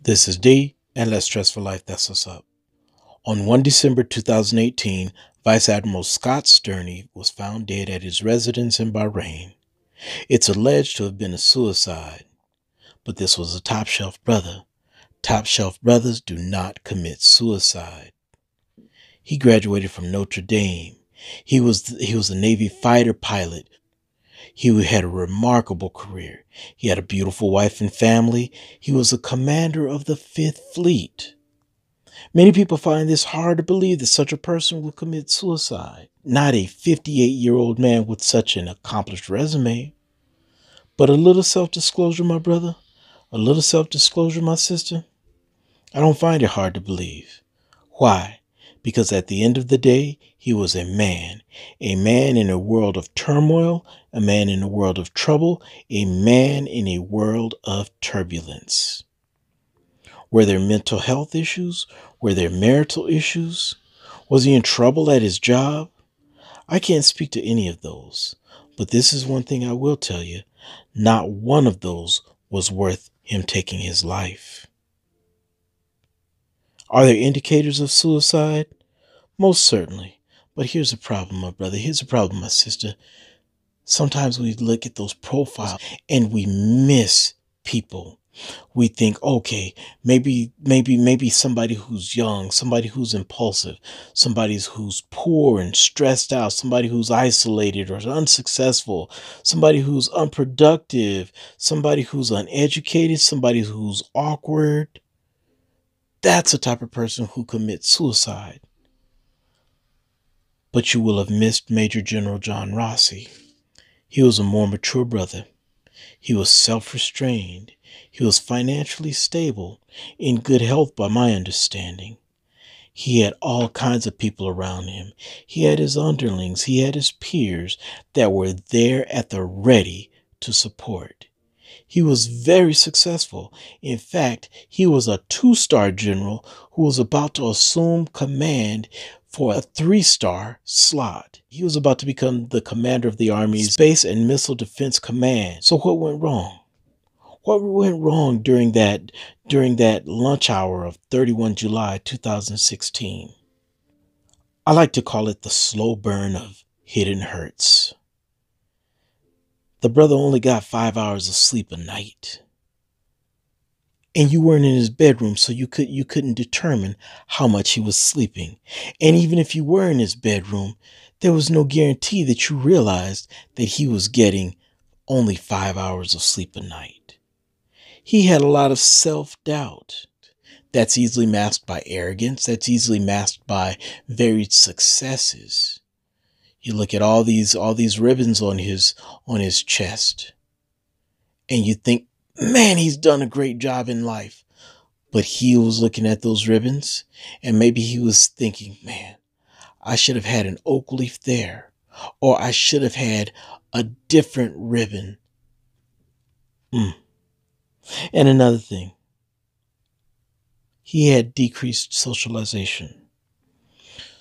This is D, and Let's Stress for Life. That's what's up. On 1 December 2018, Vice Admiral Scott Stearney was found dead at his residence in Bahrain. It's alleged to have been a suicide, but this was a top shelf brother. Top shelf brothers do not commit suicide. He graduated from Notre Dame. He was a Navy fighter pilot. He had a remarkable career. He had a beautiful wife and family. He was a commander of the Fifth Fleet. Many people find this hard to believe that such a person would commit suicide. Not a 58-year-old man with such an accomplished resume. But a little self-disclosure, my brother. A little self-disclosure, my sister. I don't find it hard to believe. Why? Because at the end of the day, he was a man in a world of turmoil, a man in a world of trouble, a man in a world of turbulence. Were there mental health issues? Were there marital issues? Was he in trouble at his job? I can't speak to any of those, but this is one thing I will tell you. Not one of those was worth him taking his life. Are there indicators of suicide? Most certainly. But here's the problem, my brother. Here's the problem, my sister. Sometimes we look at those profiles and we miss people. We think, okay, maybe somebody who's young, somebody who's impulsive, somebody who's poor and stressed out, somebody who's isolated or unsuccessful, somebody who's unproductive, somebody who's uneducated, somebody who's awkward. That's the type of person who commits suicide. But you will have missed Major General John Rossi. He was a more mature brother. He was self-restrained. He was financially stable, in good health by my understanding. He had all kinds of people around him. He had his underlings. He had his peers that were there at the ready to support. He was very successful. In fact, he was a 2-star general who was about to assume command for a 3-star slot. He was about to become the commander of the Army's Space and Missile Defense Command. So what went wrong? What went wrong during that lunch hour of 31 July 2016? I like to call it the slow burn of hidden hurts. The brother only got 5 hours of sleep a night. And you weren't in his bedroom, so you couldn't determine how much he was sleeping. And even if you were in his bedroom, there was no guarantee that you realized that he was getting only 5 hours of sleep a night. He had a lot of self-doubt. That's easily masked by arrogance. That's easily masked by varied successes. You look at all these ribbons on his chest, and you think, man, he's done a great job in life. But he was looking at those ribbons, and maybe he was thinking, man, I should have had an oak leaf there, or I should have had a different ribbon. And another thing, he had decreased socialization.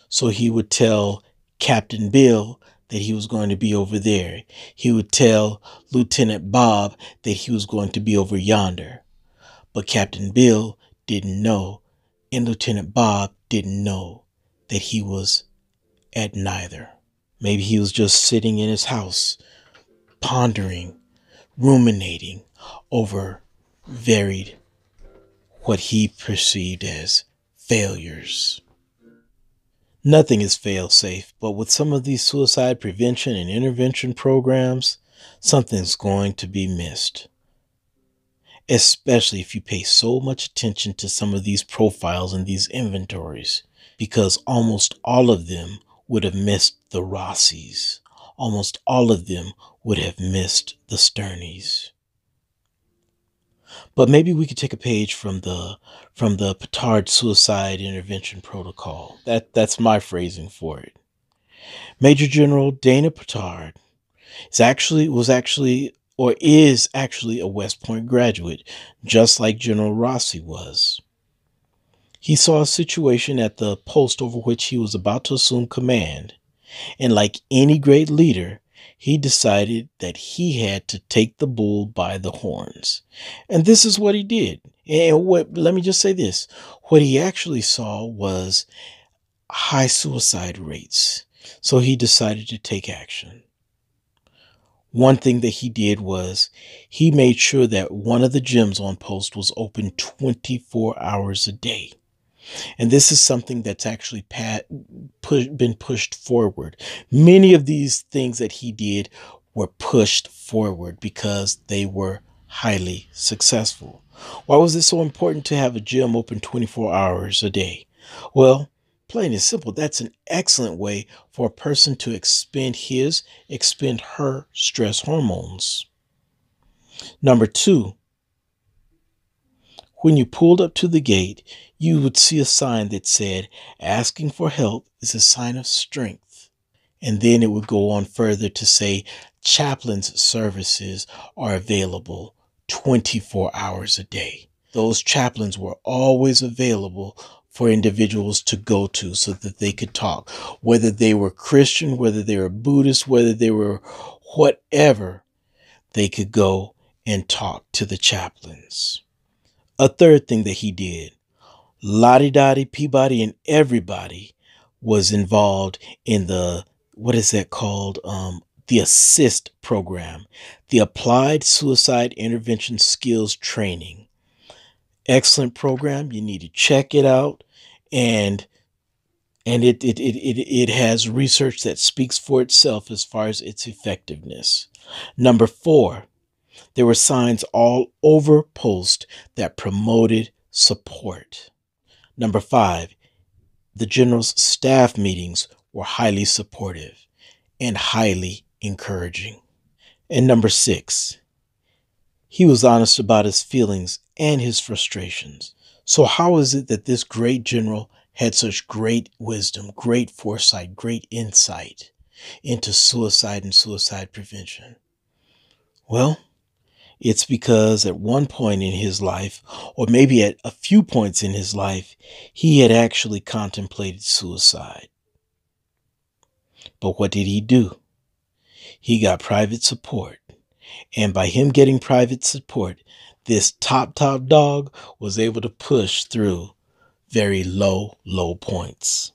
So he would tell Captain Bill that he was going to be over there. He would tell Lieutenant Bob that he was going to be over yonder. But Captain Bill didn't know, and Lieutenant Bob didn't know that he was at neither. Maybe he was just sitting in his house, pondering, ruminating over what he perceived as failures. Nothing is fail-safe, but with some of these suicide prevention and intervention programs, something's going to be missed. Especially if you pay so much attention to some of these profiles and these inventories, because almost all of them would have missed the Rossis. Almost all of them would have missed the Stearneys. But maybe we could take a page from the Pittard suicide intervention protocol. That's my phrasing for it. Major General Dana Pittard is actually a West Point graduate, just like General Rossi was. He saw a situation at the post over which he was about to assume command, and like any great leader, he decided that he had to take the bull by the horns. And this is what he did. And let me just say this, what he actually saw was high suicide rates. So he decided to take action. One thing that he did was he made sure that one of the gyms on post was open 24 hours a day. And this is something that's actually been pushed forward. Many of these things that he did were pushed forward because they were highly successful. Why was it so important to have a gym open 24 hours a day? Well, plain and simple, that's an excellent way for a person to expend her stress hormones. Number two, when you pulled up to the gate, you would see a sign that said, asking for help is a sign of strength. And then it would go on further to say, chaplain's services are available 24 hours a day. Those chaplains were always available for individuals to go to so that they could talk, whether they were Christian, whether they were Buddhist, whether they were whatever, they could go and talk to the chaplains. A third thing that he did, Lottie Dottie, Peabody, and everybody was involved in what is that called? The ASSIST program, the Applied Suicide Intervention Skills Training. Excellent program. You need to check it out. And it has research that speaks for itself as far as its effectiveness. Number four, there were signs all over post that promoted support. Number five, the general's staff meetings were highly supportive and highly encouraging. And number six, he was honest about his feelings and his frustrations. So how is it that this great general had such great wisdom, great foresight, great insight into suicide and suicide prevention? Well, it's because at one point in his life, or maybe at a few points in his life, he had actually contemplated suicide. But what did he do? He got private support. And by him getting private support, this top dog was able to push through very low points.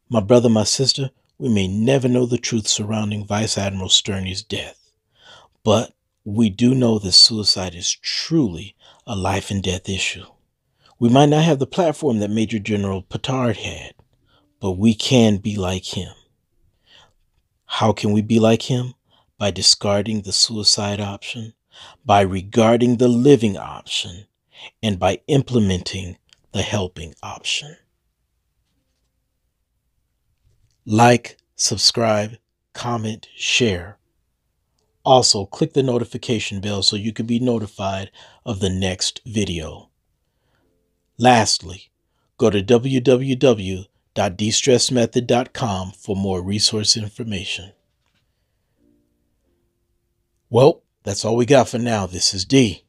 My brother, my sister, we may never know the truth surrounding Vice Admiral Stearney's death, but we do know that suicide is truly a life and death issue. We might not have the platform that Major General Pittard had, but we can be like him. How can we be like him? By discarding the suicide option, by regarding the living option, and by implementing the helping option. Like, subscribe, comment, share. Also, click the notification bell so you can be notified of the next video. Lastly, go to www.destressmethod.com for more resource information. Well, that's all we got for now. This is D,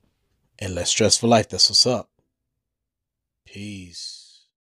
and Less Stress for Life. That's what's up. Peace.